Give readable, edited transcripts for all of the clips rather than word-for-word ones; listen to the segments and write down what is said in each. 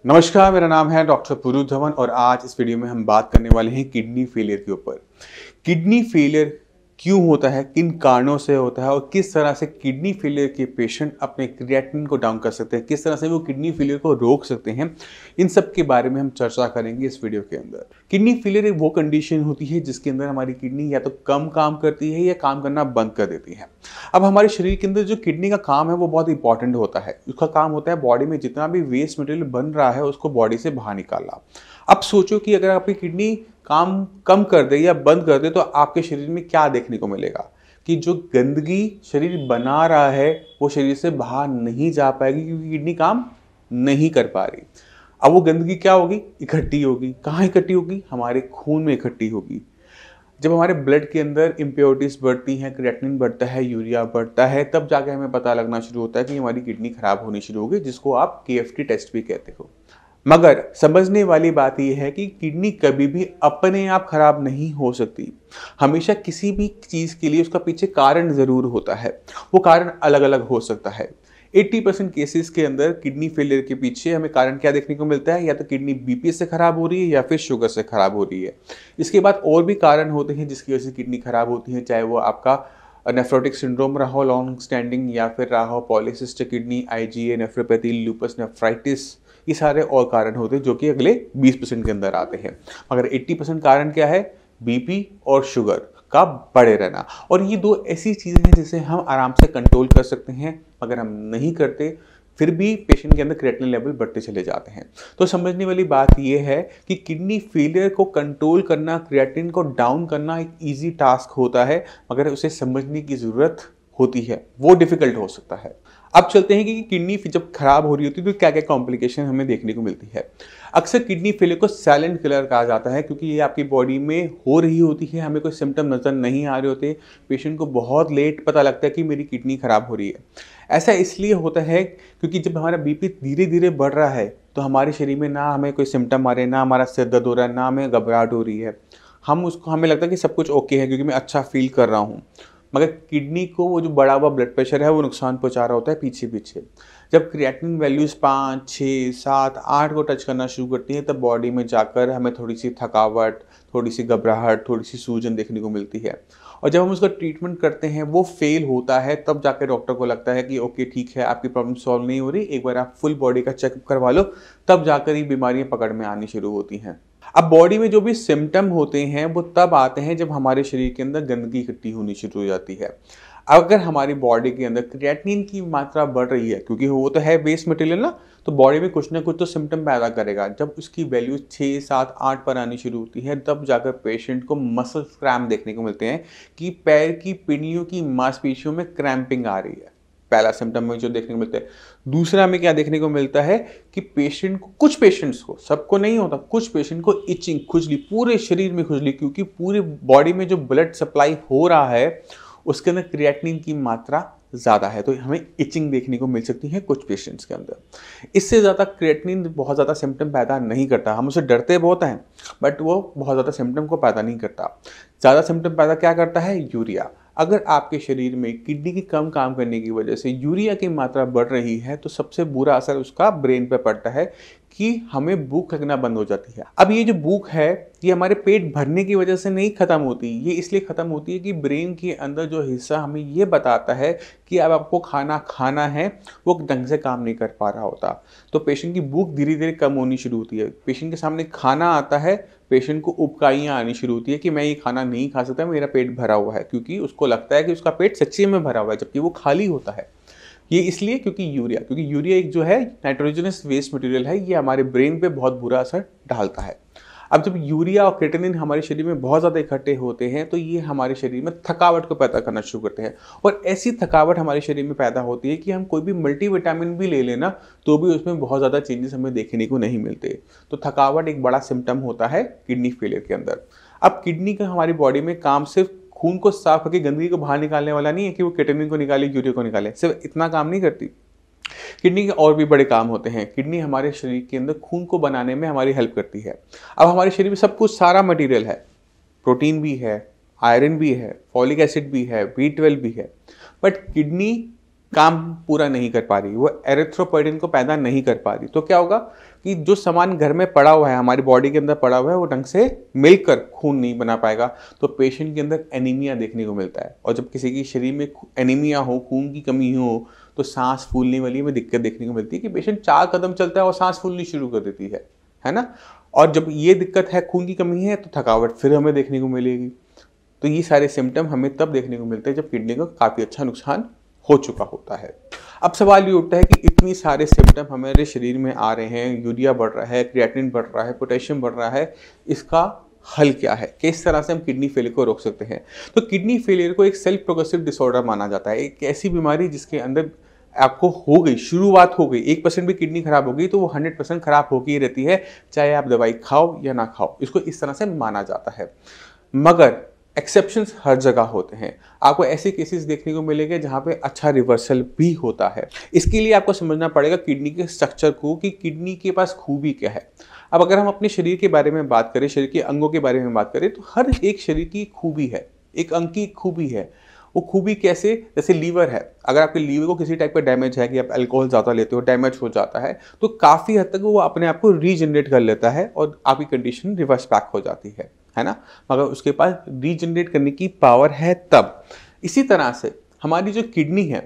नमस्कार, मेरा नाम है डॉक्टर पुरु धवन और आज इस वीडियो में हम बात करने वाले हैं किडनी फेलियर के ऊपर। किडनी फेलियर क्यों होता है, किन कारणों से होता है और किस तरह से किडनी फेलियर के पेशेंट अपने क्रिएटिनिन को डाउन कर सकते हैं, किस तरह से वो किडनी फेलियर को रोक सकते हैं, इन सब के बारे में हम चर्चा करेंगे इस वीडियो के अंदर। किडनी फेलियर एक वो कंडीशन होती है जिसके अंदर हमारी किडनी या तो कम काम करती है या काम करना बंद कर देती है। अब हमारे शरीर के अंदर जो किडनी का काम है वो बहुत इंपॉर्टेंट होता है। उसका काम होता है बॉडी में जितना भी वेस्ट मटेरियल बन रहा है उसको बॉडी से बाहर निकालना। अब सोचो कि अगर आपकी किडनी काम कम कर दे या बंद कर दे तो आपके शरीर में क्या देखने को मिलेगा कि जो गंदगी शरीर बना रहा है वो शरीर से बाहर नहीं जा पाएगी क्योंकि किडनी काम नहीं कर पा रही। अब वो गंदगी क्या होगी, इकट्ठी होगी। कहाँ इकट्ठी होगी? हमारे खून में इकट्ठी होगी। जब हमारे ब्लड के अंदर इम्प्योरिटीज बढ़ती हैं, क्रिएटिनिन बढ़ता है, यूरिया बढ़ता है, तब जाके हमें पता लगना शुरू होता है कि हमारी किडनी खराब होनी शुरू होगी, जिसको आप KFT टेस्ट भी कहते हो। मगर समझने वाली बात यह है कि किडनी कभी भी अपने आप खराब नहीं हो सकती। हमेशा किसी भी चीज़ के लिए उसका पीछे कारण ज़रूर होता है। वो कारण अलग अलग हो सकता है। 80% केसेस के अंदर किडनी फेलियर के पीछे हमें कारण क्या देखने को मिलता है? या तो किडनी BP से खराब हो रही है या फिर शुगर से खराब हो रही है। इसके बाद और भी कारण होते हैं जिसकी वजह से किडनी खराब होती है, चाहे वो आपका नेफ्रोटिक सिंड्रोम रहा हो लॉन्ग स्टैंडिंग, या फिर रहा हो polycystic kidney, IgA nephropathy, lupus nephritis. ये सारे और कारण होते हैं जो कि अगले 20% के अंदर आते हैं। मगर 80% कारण क्या है? BP और शुगर का बढ़े रहना। और ये दो ऐसी चीज़ें हैं जिसे हम आराम से कंट्रोल कर सकते हैं, मगर हम नहीं करते, फिर भी पेशेंट के अंदर क्रिएटिनिन लेवल बढ़ते चले जाते हैं। तो समझने वाली बात यह है कि किडनी फेलियर को कंट्रोल करना, क्रिएटिनिन को डाउन करना एक ईजी टास्क होता है, मगर उसे समझने की ज़रूरत होती है, वो डिफिकल्ट हो सकता है। अब चलते हैं कि किडनी जब खराब हो रही होती है तो क्या क्या कॉम्प्लिकेशन हमें देखने को मिलती है। अक्सर किडनी फेलियर को साइलेंट किलर कहा जाता है क्योंकि ये आपकी बॉडी में हो रही होती है, हमें कोई सिम्टम नज़र नहीं आ रहे होते। पेशेंट को बहुत लेट पता लगता है कि मेरी किडनी खराब हो रही है। ऐसा इसलिए होता है क्योंकि जब हमारा BP धीरे धीरे बढ़ रहा है तो हमारे शरीर में ना हमें कोई सिम्टम आ रहे हैं, ना हमारा सिर दर्द हो रहा है, ना हमें घबराहट हो रही है। हमें लगता है कि सब कुछ ओके है क्योंकि मैं अच्छा फील कर रहा हूँ। मगर किडनी को वो जो बढ़ा हुआ ब्लड प्रेशर है वो नुकसान पहुंचा रहा होता है पीछे पीछे। जब क्रिएटिनिन वैल्यूज़ 5, 6, 7, 8 को टच करना शुरू करती है तब बॉडी में जाकर हमें थोड़ी सी थकावट, थोड़ी सी घबराहट, थोड़ी सी सूजन देखने को मिलती है। और जब हम उसका ट्रीटमेंट करते हैं वो फेल होता है, तब जाकर डॉक्टर को लगता है कि ओके ठीक है, आपकी प्रॉब्लम सॉल्व नहीं हो रही, एक बार आप फुल बॉडी का चेकअप करवा लो। तब जाकर ये बीमारियां पकड़ में आनी शुरू होती हैं। अब बॉडी में जो भी सिम्टम होते हैं वो तब आते हैं जब हमारे शरीर के अंदर गंदगी इकट्ठी होनी शुरू हो जाती है। अगर हमारी बॉडी के अंदर क्रिएटिनिन की मात्रा बढ़ रही है, क्योंकि वो तो है वेस्ट मटेरियल ना, तो बॉडी में कुछ ना कुछ तो सिम्टम पैदा करेगा। जब उसकी वैल्यू 6, 7, 8 पर आनी शुरू होती है तब जाकर पेशेंट को मसल क्रैम्प देखने को मिलते हैं कि पैर की पिनियों की मांसपेशियों में क्रैम्पिंग आ रही है। पहला सिम्टम में जो देखने को मिलता है। दूसरा में क्या देखने को मिलता है कि पेशेंट को, कुछ पेशेंट्स को, सबको नहीं होता, कुछ पेशेंट को इचिंग, खुजली, पूरे शरीर में खुजली, क्योंकि पूरी बॉडी में जो ब्लड सप्लाई हो रहा है उसके अंदर क्रिएटिनिन की मात्रा ज़्यादा है, तो हमें इचिंग देखने को मिल सकती है कुछ पेशेंट्स के अंदर। इससे ज़्यादा क्रिएटिनिन बहुत ज़्यादा सिम्टम पैदा नहीं करता। हम उससे डरते बहुत हैं बट वो बहुत ज़्यादा सिम्टम को पैदा नहीं करता। ज़्यादा सिम्टम पैदा क्या करता है? यूरिया। अगर आपके शरीर में किडनी की कम काम करने की वजह से यूरिया की मात्रा बढ़ रही है तो सबसे बुरा असर उसका ब्रेन पे पड़ता है कि हमें भूख लगना बंद हो जाती है। अब ये जो भूख है ये हमारे पेट भरने की वजह से नहीं खत्म होती, ये इसलिए खत्म होती है कि ब्रेन के अंदर जो हिस्सा हमें ये बताता है कि अब आपको खाना खाना है वो ढंग से काम नहीं कर पा रहा होता। तो पेशेंट की भूख धीरे धीरे कम होनी शुरू होती है। पेशेंट के सामने खाना आता है, पेशेंट को उबकाइयाँ आनी शुरू होती है कि मैं ये खाना नहीं खा सकता, मेरा पेट भरा हुआ है, क्योंकि उसको लगता है कि उसका पेट सच्ची में भरा हुआ है जबकि वो खाली होता है। ये इसलिए क्योंकि यूरिया एक जो है नाइट्रोजनस वेस्ट मटेरियल है, ये हमारे ब्रेन पे बहुत बुरा असर डालता है। अब जब यूरिया और क्रिएटिनिन हमारे शरीर में बहुत ज़्यादा इकट्ठे होते हैं तो ये हमारे शरीर में थकावट को पैदा करना शुरू करते हैं। और ऐसी थकावट हमारे शरीर में पैदा होती है कि हम कोई भी मल्टीविटामिन भी ले लेना तो भी उसमें बहुत ज़्यादा चेंजेस हमें देखने को नहीं मिलते। तो थकावट एक बड़ा सिम्टम होता है किडनी फेलियर के अंदर। अब किडनी का हमारी बॉडी में काम सिर्फ खून को साफ करके गंदगी को बाहर निकालने वाला नहीं है कि वो क्रिएटिनिन को निकाले, यूरिया को निकाले, सिर्फ इतना काम नहीं करती। किडनी के और भी बड़े काम होते हैं। किडनी हमारे शरीर के अंदर खून को बनाने में हमारी हेल्प करती है। अब हमारे शरीर में सब कुछ, सारा मटेरियल है, प्रोटीन भी है, आयरन भी है, फॉलिक एसिड भी है, B12 भी है, बट किडनी काम पूरा नहीं कर पा रही, वो एरिथ्रोपोइटिन को पैदा नहीं कर पा रही, तो क्या होगा कि जो सामान घर में पड़ा हुआ है, हमारी बॉडी के अंदर पड़ा हुआ है, वो ढंग से मिलकर खून नहीं बना पाएगा, तो पेशेंट के अंदर एनीमिया देखने को मिलता है। और जब किसी के शरीर में एनीमिया हो, खून की कमी हो, तो सांस फूलने वाली में दिक्कत देखने को मिलती है कि पेशेंट 4 कदम चलता है और सांस फूलनी शुरू कर देती है ना। और जब ये दिक्कत है, खून की कमी है, तो थकावट फिर हमें देखने को मिलेगी। तो ये सारे सिम्टम हमें तब देखने को मिलते हैं जब किडनी को काफ़ी अच्छा नुकसान हो चुका होता है। अब सवाल ये उठता है कि इतनी सारे सिम्टम हमारे शरीर में आ रहे हैं, यूरिया बढ़ रहा है, क्रिएटिनिन बढ़ रहा है, पोटेशियम बढ़ रहा है, इसका हल क्या है, किस तरह से हम किडनी फेलियर को रोक सकते हैं? तो किडनी फेलियर को एक सेल्फ प्रोग्रेसिव डिसऑर्डर माना जाता है, एक ऐसी बीमारी जिसके अंदर आपको हो गई, शुरुआत हो गई, 1% भी किडनी खराब हो गई तो वो 100% खराब होगी ही रहती है, चाहे आप दवाई खाओ या ना खाओ। इसको इस तरह से माना जाता है। मगर एक्सेप्शंस हर जगह होते हैं। आपको ऐसे केसेस देखने को मिलेंगे जहां पे अच्छा रिवर्सल भी होता है। इसके लिए आपको समझना पड़ेगा किडनी के स्ट्रक्चर को, कि किडनी के पास खूबी क्या है। अब अगर हम अपने शरीर के बारे में बात करें, शरीर के अंगों के बारे में बात करें, तो हर एक शरीर की खूबी है, एक अंग की खूबी है। वो खूबी कैसे? जैसे लीवर है, अगर आपके लीवर को किसी टाइप का डैमेज है कि आप अल्कोहल ज़्यादा लेते हो, डैमेज हो जाता है, तो काफ़ी हद तक वो अपने आप को रीजनरेट कर लेता है और आपकी कंडीशन रिवर्स बैक हो जाती है ना। मगर उसके पास रीजनरेट करने की पावर है तब। इसी तरह से हमारी जो किडनी है,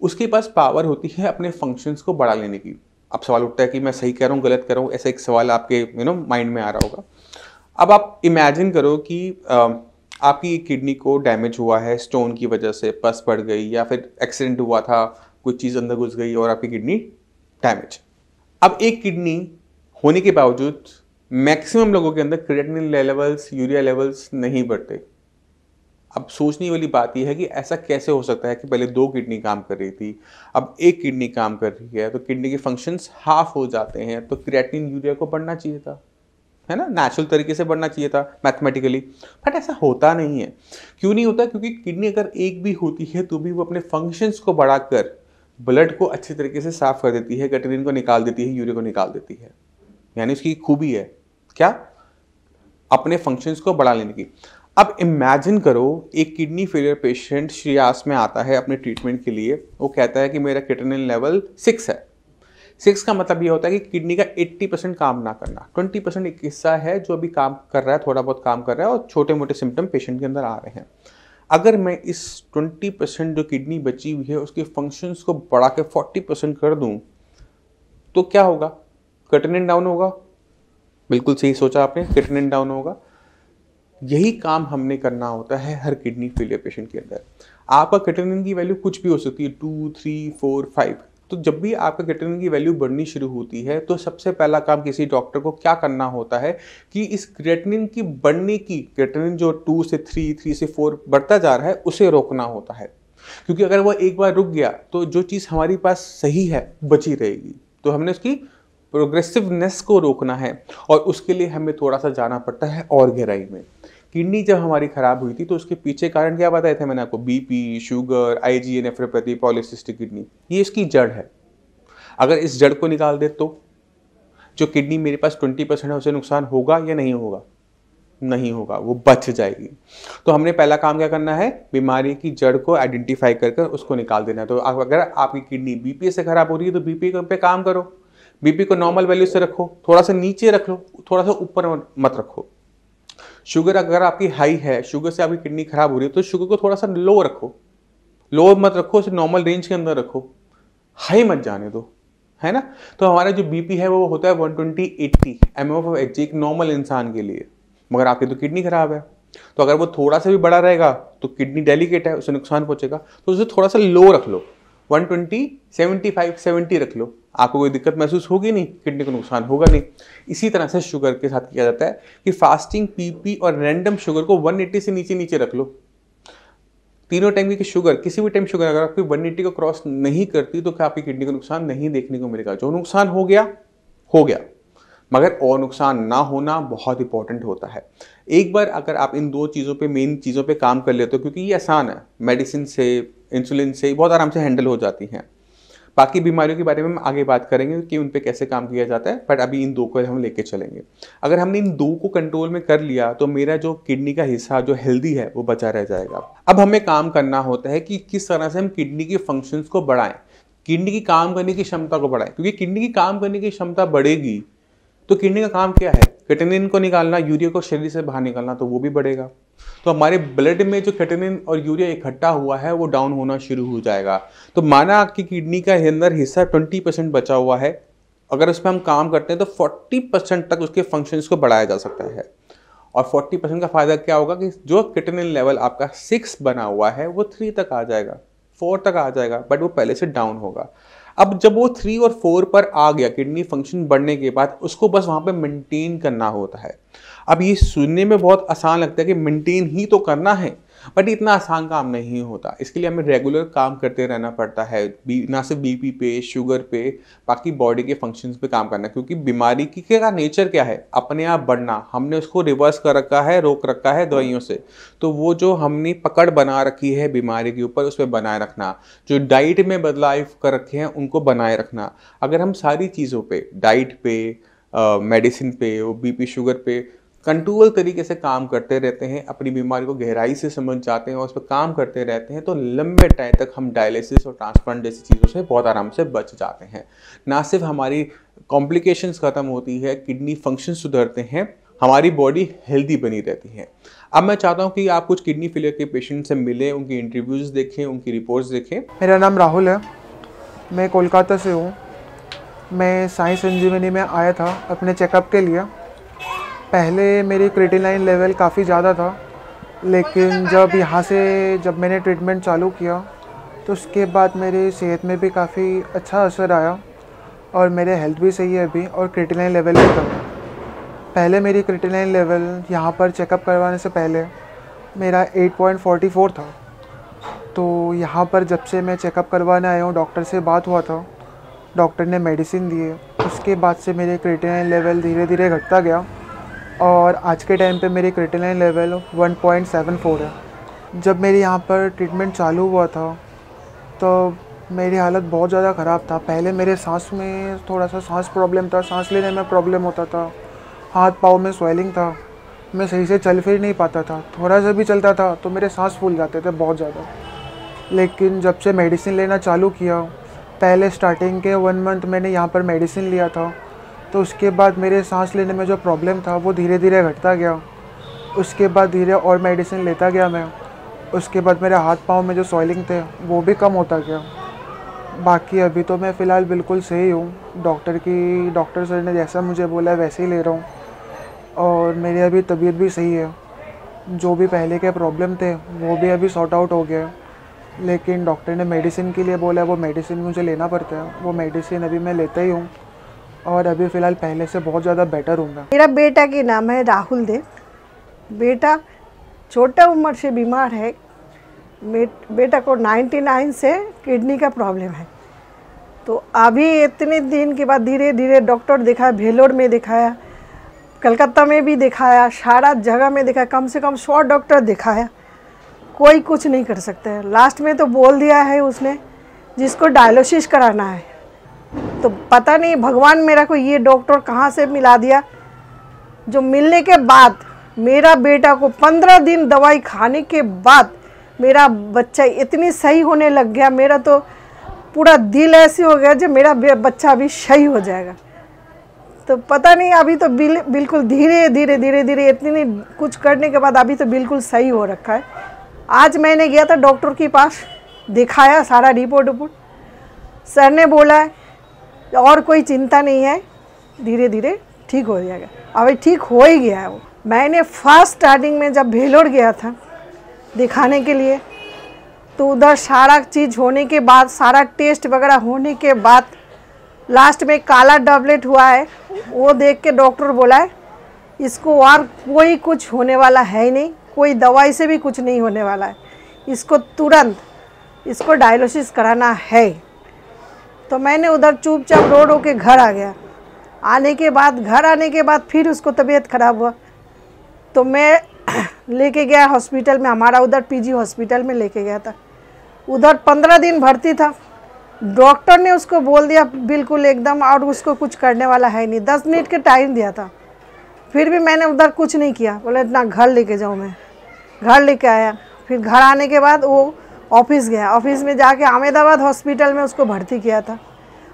उसके पास पावर होती है अपने फंक्शंस को बढ़ा लेने की। अब सवाल उठता है कि मैं सही कह रहा हूँ, गलत कह रहा हूँ, ऐसा एक सवाल आपके माइंड में आ रहा होगा। अब आप इमेजिन करो कि आपकी किडनी को डैमेज हुआ है, स्टोन की वजह से पस पड़ गई, या फिर एक्सीडेंट हुआ था, कोई चीज़ अंदर घुस गई और आपकी किडनी डैमेज। अब एक किडनी होने के बावजूद मैक्सिमम लोगों के अंदर क्रिएटिनिन लेवल्स, यूरिया लेवल्स नहीं बढ़ते। अब सोचने वाली बात यह है कि ऐसा कैसे हो सकता है कि पहले 2 किडनी काम कर रही थी, अब 1 किडनी काम कर रही है, तो किडनी के फंक्शंस हाफ हो जाते हैं, तो क्रिएटिनिन यूरिया को बढ़ना चाहिए था, है ना, नेचुरल तरीके से बढ़ना चाहिए था मैथमेटिकली। बट ऐसा होता नहीं है। क्यों नहीं होता? क्योंकि किडनी अगर एक भी होती है तो भी वो अपने फंक्शंस को बढ़ाकर ब्लड को अच्छे तरीके से साफ कर देती है, क्रिएटिनिन को निकाल देती है, यूरिया को निकाल देती है। यानी उसकी खूबी है क्या? अपने फंक्शंस को बढ़ा लेने की। अब इमेजिन करो, एक किडनी फेलियर पेशेंट श्रेयास में आता है अपने ट्रीटमेंट के लिए। वो कहता है कि मेरा क्रिएटिनिन लेवल 6 है। 6 का मतलब ये होता है कि किडनी का 80% काम ना करना, 20% एक हिस्सा है जो अभी काम कर रहा है, थोड़ा बहुत काम कर रहा है, और छोटे मोटे सिम्टम पेशेंट के अंदर आ रहे हैं। अगर मैं इस 20% जो किडनी बची हुई है उसके फंक्शंस को बढ़ा के 40% कर दूं, तो क्या होगा? क्रिएटिनिन डाउन होगा। बिल्कुल सही सोचा आपने, क्रिएटिनिन डाउन होगा। यही काम हमने करना होता है हर किडनी फेलियर पेशेंट के अंदर। आपका क्रिएटिनिन की वैल्यू कुछ भी हो सकती है, 2, 3, 4, 5। तो जब भी आपका क्रिएटिनिन की वैल्यू बढ़नी शुरू होती है, तो सबसे पहला काम किसी डॉक्टर को क्या करना होता है कि इस क्रिएटिनिन की बढ़ने की, क्रिएटिनिन जो 2 से 3, 3 से 4 बढ़ता जा रहा है, उसे रोकना होता है। क्योंकि अगर वो एक बार रुक गया तो जो चीज़ हमारे पास सही है बची रहेगी। तो हमने उसकी प्रोग्रेसिवनेस को रोकना है, और उसके लिए हमें थोड़ा सा जाना पड़ता है और गहराई में। किडनी जब हमारी खराब हुई थी तो उसके पीछे कारण क्या बताए थे मैंने आपको? BP, sugar, IgA nephropathy, polycystic kidney, ये इसकी जड़ है। अगर इस जड़ को निकाल दे तो जो किडनी मेरे पास 20% है उसे नुकसान होगा या नहीं होगा? नहीं होगा, वो बच जाएगी। तो हमने पहला काम क्या करना है? बीमारी की जड़ को आइडेंटिफाई कर उसको निकाल देना है। तो अगर आपकी किडनी बीपी से खराब हो रही है तो बीपी पे काम करो, बीपी को नॉर्मल वैल्यू से रखो, थोड़ा सा नीचे रख लो, थोड़ा सा ऊपर मत रखो। शुगर अगर आपकी हाई है, शुगर से आपकी किडनी खराब हो रही है, तो शुगर को थोड़ा सा लो रखो, लो मत रखो, उसे नॉर्मल रेंज के अंदर रखो, हाई मत जाने दो, है ना। तो हमारा जो बीपी है वो होता है 120/80 mmHg एक नॉर्मल इंसान के लिए। मगर आपकी तो किडनी खराब है, तो अगर वो थोड़ा सा भी बड़ा रहेगा तो किडनी डेलिकेट है, उसे नुकसान पहुंचेगा। तो उसे थोड़ा सा लो रख लो, 120, 75, 70 रख लो, आपको कोई दिक्कत महसूस होगी नहीं, किडनी को नुकसान होगा नहीं। इसी तरह से शुगर के साथ किया जाता है कि फास्टिंग पीपी और रैंडम शुगर को 180 से नीचे नीचे रख लो। तीनों टाइम की शुगर, किसी भी टाइम शुगर अगर आपकी 180 को क्रॉस नहीं करती तो क्या आपकी किडनी को नुकसान नहीं देखने को मिलेगा। जो नुकसान हो गया, मगर और नुकसान ना होना बहुत इंपॉर्टेंट होता है। एक बार अगर आप इन 2 चीज़ों पे, मेन चीज़ों पे काम कर लेते हो, क्योंकि ये आसान है, मेडिसिन से, इंसुलिन से बहुत आराम से हैंडल हो जाती हैं। बाकी बीमारियों के बारे में हम आगे बात करेंगे कि उन पे कैसे काम किया जाता है, बट अभी इन दो को हम लेके चलेंगे। अगर हमने इन दो को कंट्रोल में कर लिया तो मेरा जो किडनी का हिस्सा जो हेल्दी है वो बचा रह जाएगा। अब हमें काम करना होता है कि किस तरह से हम किडनी के फंक्शंस को बढ़ाएं, किडनी की काम करने की क्षमता को बढ़ाएं, क्योंकि किडनी की काम करने की क्षमता बढ़ेगी तो किडनी का काम क्या है, क्रिएटिनिन को निकालना, यूरिया को शरीर से बाहर निकालना, तो वो भी बढ़ेगा। तो हमारे ब्लड में जो क्रिएटिनिन और यूरिया इकट्ठा हुआ है वो डाउन होना शुरू हो जाएगा। तो माना कि किडनी का अंदर हिस्सा 20% बचा हुआ है, अगर उस पर हम काम करते हैं तो 40% तक उसके फंक्शंस को बढ़ाया जा सकता है। और 40% का फायदा क्या होगा कि जो क्रिएटिनिन लेवल आपका 6 बना हुआ है वो 3 तक आ जाएगा, 4 तक आ जाएगा, बट वो पहले से डाउन होगा। अब जब वो 3 और 4 पर आ गया किडनी फंक्शन बढ़ने के बाद, उसको बस वहां पे मेंटेन करना होता है। अब ये सुनने में बहुत आसान लगता है कि मेंटेन ही तो करना है, बट इतना आसान काम नहीं होता। इसके लिए हमें रेगुलर काम करते रहना पड़ता है, ना सिर्फ बीपी पे, शुगर पे, बाकी बॉडी के फंक्शंस पे काम करना, क्योंकि बीमारी की का नेचर क्या है, अपने आप बढ़ना। हमने उसको रिवर्स कर रखा है, रोक रखा है दवाइयों से। तो वो जो हमने पकड़ बना रखी है बीमारी के ऊपर, उस पर बनाए रखना, जो डाइट में बदलाव कर रखे हैं उनको बनाए रखना। अगर हम सारी चीज़ों पे, डाइट पे, मेडिसिन पे, बीपी शुगर पे कंट्रोल तरीके से काम करते रहते हैं, अपनी बीमारी को गहराई से समझ जाते हैं और उस पर काम करते रहते हैं, तो लंबे टाइम तक हम डायलिसिस और ट्रांसप्लांट जैसी चीज़ों से बहुत आराम से बच जाते हैं। ना सिर्फ हमारी कॉम्प्लिकेशंस खत्म होती है, किडनी फंक्शन सुधरते हैं, हमारी बॉडी हेल्दी बनी रहती है। अब मैं चाहता हूं कि आप कुछ किडनी फेलियर के पेशेंट से मिलें, उनकी इंटरव्यूज़ देखें, उनकी रिपोर्ट्स देखें। मेरा नाम राहुल है, मैं कोलकाता से हूँ। मैं साई संजीवनी में आया था अपने चेकअप के लिए। पहले मेरी क्रिएटिनिन लेवल काफ़ी ज़्यादा था, लेकिन जब मैंने ट्रीटमेंट चालू किया तो उसके बाद मेरी सेहत में भी काफ़ी अच्छा असर आया और मेरे हेल्थ भी सही है अभी, और क्रिएटिनिन लेवल भी कम है। पहले मेरी क्रिएटिनिन लेवल यहाँ पर चेकअप करवाने से पहले मेरा 8.44 था। तो यहाँ पर जब से मैं चेकअप करवाने आया हूँ, डॉक्टर से बात हुआ था, डॉक्टर ने मेडिसिन दिए, उसके बाद से मेरे क्रिएटिनिन लेवल धीरे धीरे घटता गया और आज के टाइम पे मेरी क्रिएटिनिन लेवल 1.74 है। जब मेरे यहाँ पर ट्रीटमेंट चालू हुआ था तो मेरी हालत बहुत ज़्यादा ख़राब था। पहले मेरे सांस में थोड़ा सा सांस प्रॉब्लम था, सांस लेने में प्रॉब्लम होता था, हाथ पाँव में स्वेलिंग था, मैं सही से चल फिर नहीं पाता था, थोड़ा सा भी चलता था तो मेरे सांस फूल जाते थे बहुत ज़्यादा। लेकिन जब से मेडिसिन लेना चालू किया, पहले स्टार्टिंग के 1 मंथ मैंने यहाँ पर मेडिसिन लिया था, तो उसके बाद मेरे सांस लेने में जो प्रॉब्लम था वो धीरे धीरे घटता गया। उसके बाद धीरे और मेडिसिन लेता गया मैं, उसके बाद मेरे हाथ पाँव में जो स्वेलिंग थे वो भी कम होता गया। बाकी अभी तो मैं फ़िलहाल बिल्कुल सही हूँ। डॉक्टर सर ने जैसा मुझे बोला है वैसे ही ले रहा हूँ, और मेरी अभी तबीयत भी सही है। जो भी पहले के प्रॉब्लम थे वो भी अभी सॉर्ट आउट हो गया है, लेकिन डॉक्टर ने मेडिसिन के लिए बोला है, वो मेडिसिन मुझे लेना पड़ता है। वो मेडिसिन अभी मैं लेता ही हूँ और अभी फ़िलहाल पहले से बहुत ज़्यादा बेटर हूँ मैं। मेरा बेटा के नाम है राहुल देव। बेटा छोटा उम्र से बीमार है। बेटा को 99 से किडनी का प्रॉब्लम है। तो अभी इतने दिन के बाद धीरे धीरे डॉक्टर दिखाया, भेलोर में दिखाया, कलकत्ता में भी दिखाया, सारा जगह में दिखाया, कम से कम 100 डॉक्टर दिखाया, कोई कुछ नहीं कर सकता है। लास्ट में तो बोल दिया है उसने जिसको डायलिसिस कराना है। तो पता नहीं भगवान मेरा को ये डॉक्टर कहाँ से मिला दिया, जो मिलने के बाद मेरा बेटा को 15 दिन दवाई खाने के बाद मेरा बच्चा इतनी सही होने लग गया। मेरा तो पूरा दिल ऐसे हो गया जो मेरा बच्चा अभी सही हो जाएगा। तो पता नहीं अभी तो बिल्कुल धीरे धीरे इतनी कुछ करने के बाद अभी तो बिल्कुल सही हो रखा है। आज मैंने गया था डॉक्टर के पास, दिखाया सारा रिपोर्ट। सर ने बोला है और कोई चिंता नहीं है, धीरे धीरे ठीक हो जाएगा। अभी ठीक हो ही गया है वो। मैंने फर्स्ट स्टार्टिंग में जब भेलोर गया था दिखाने के लिए, तो उधर सारा चीज़ होने के बाद, सारा टेस्ट वगैरह होने के बाद लास्ट में काला डबलेट हुआ है। वो देख के डॉक्टर बोला है इसको और कोई कुछ होने वाला है ही नहीं, कोई दवाई से भी कुछ नहीं होने वाला है, इसको तुरंत इसको डायलिसिस कराना है। तो मैंने उधर चुपचाप रो रो के घर आ गया। घर आने के बाद फिर उसको तबीयत ख़राब हुआ, तो मैं लेके गया हॉस्पिटल में, हमारा उधर पीजी हॉस्पिटल में लेके गया था। उधर 15 दिन भर्ती था। डॉक्टर ने उसको बोल दिया बिल्कुल एकदम, और उसको कुछ करने वाला है नहीं। 10 मिनट का टाइम दिया था, फिर भी मैंने उधर कुछ नहीं किया। बोले इतना घर लेके जाऊँ। मैं घर लेके आया। फिर घर आने के बाद वो ऑफिस गया। ऑफिस में जाके अहमदाबाद हॉस्पिटल में उसको भर्ती किया था।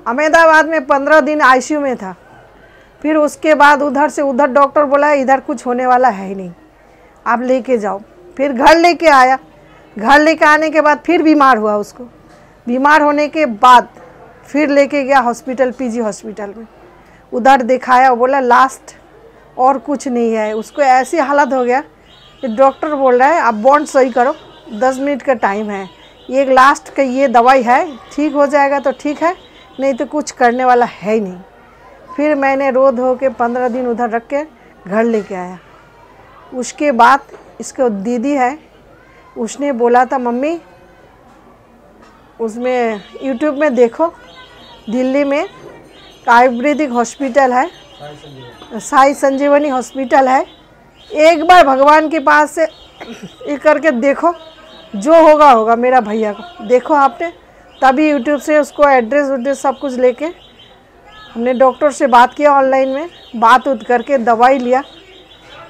अहमदाबाद में 15 दिन आईसीयू में था। फिर उसके बाद उधर से उधर डॉक्टर बोला इधर कुछ होने वाला है ही नहीं, आप लेके जाओ। फिर घर लेके आया। घर लेके आने के बाद फिर बीमार हुआ। उसको बीमार होने के बाद फिर लेके गया हॉस्पिटल, पीजी हॉस्पिटल में। उधर दिखाया, बोला लास्ट और कुछ नहीं है। उसको ऐसी हालत हो गया कि डॉक्टर बोल रहा है आप बॉन्ड सही करो, 10 मिनट का टाइम है, ये लास्ट का ये दवाई है, ठीक हो जाएगा तो ठीक है, नहीं तो कुछ करने वाला है ही नहीं। फिर मैंने रो धो के 15 दिन उधर रख के घर लेके आया। उसके बाद इसको दीदी है, उसने बोला था मम्मी उसमें यूट्यूब में देखो, दिल्ली में आयुर्वेदिक हॉस्पिटल है, साई संजीवनी हॉस्पिटल है, एक बार भगवान के पास से ये करके देखो, जो होगा होगा। मेरा भैया को देखो आपने, तभी यूट्यूब से उसको एड्रेस सब कुछ लेके हमने डॉक्टर से बात किया, ऑनलाइन में बात उत करके दवाई लिया।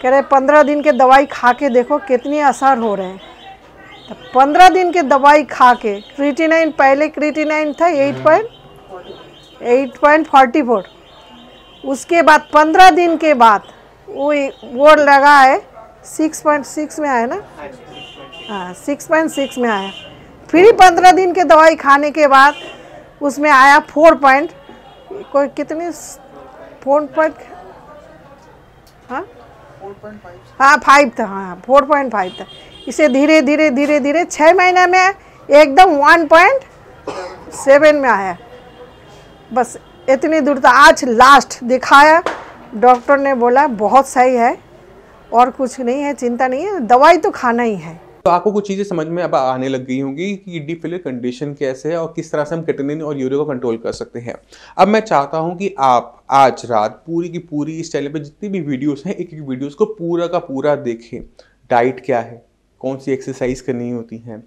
कह रहे 15 दिन के दवाई खा के देखो कितनी असर हो रहे हैं। तो 15 दिन के दवाई खा के क्रिएटिनिन, पहले क्रिएटिनिन था 8.44, उसके बाद 15 दिन के बाद वो लगा है 6.6 में आया ना, हाँ 6.6 में आया। फिर 15 दिन के दवाई खाने के बाद उसमें आया 4 पॉइंट, कोई कितनी 4 हाँ 5 था, हाँ 4.5 था। इसे धीरे धीरे 6 महीने में एकदम 1.7 में आया। बस इतनी दूर था। आज लास्ट दिखाया, डॉक्टर ने बोला बहुत सही है और कुछ नहीं है, चिंता नहीं है, दवाई तो खाना ही है। तो आपको कुछ चीज़ें समझ में अब आने लग गई होंगी कि किडनी फेलियर कंडीशन कैसे है और किस तरह से हम क्रिएटिनिन और यूरिया को कंट्रोल कर सकते हैं। अब मैं चाहता हूं कि आप आज रात पूरी की पूरी इस चैनल पे जितनी भी वीडियोस हैं, एक एक वीडियोस को पूरा का पूरा देखें। डाइट क्या है, कौन सी एक्सरसाइज करनी होती है,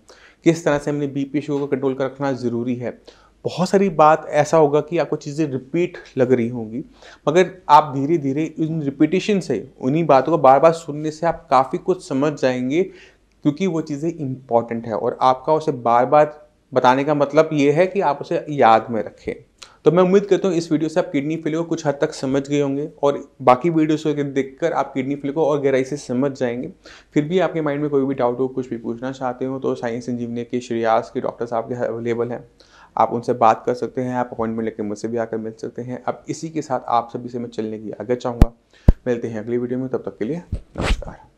किस तरह से हमने बीपी शुगर को कंट्रोल कर रखना ज़रूरी है। बहुत सारी बात ऐसा होगा कि आपको चीज़ें रिपीट लग रही होंगी, मगर आप धीरे धीरे इन रिपीटेशन से, उन्हीं बातों को बार बार सुनने से आप काफ़ी कुछ समझ जाएंगे, क्योंकि वो चीज़ें इंपॉर्टेंट है और आपका उसे बार बार बताने का मतलब ये है कि आप उसे याद में रखें। तो मैं उम्मीद करता हूँ इस वीडियो से आप किडनी फेलियर को कुछ हद तक समझ गए होंगे और बाकी वीडियोस को देखकर आप किडनी फेलियर को और गहराई से समझ जाएंगे। फिर भी आपके माइंड में कोई भी डाउट हो, कुछ भी पूछना चाहते हो, तो साई संजीवनी के श्रेयास के डॉक्टर साहब के अवेलेबल हैं, आप उनसे बात कर सकते हैं, आप अपॉइंटमेंट लेकर मुझसे भी आकर मिल सकते हैं। अब इसी के साथ आप सभी से मैं चलने की आगे चाहूँगा। मिलते हैं अगली वीडियो में, तब तक के लिए नमस्कार।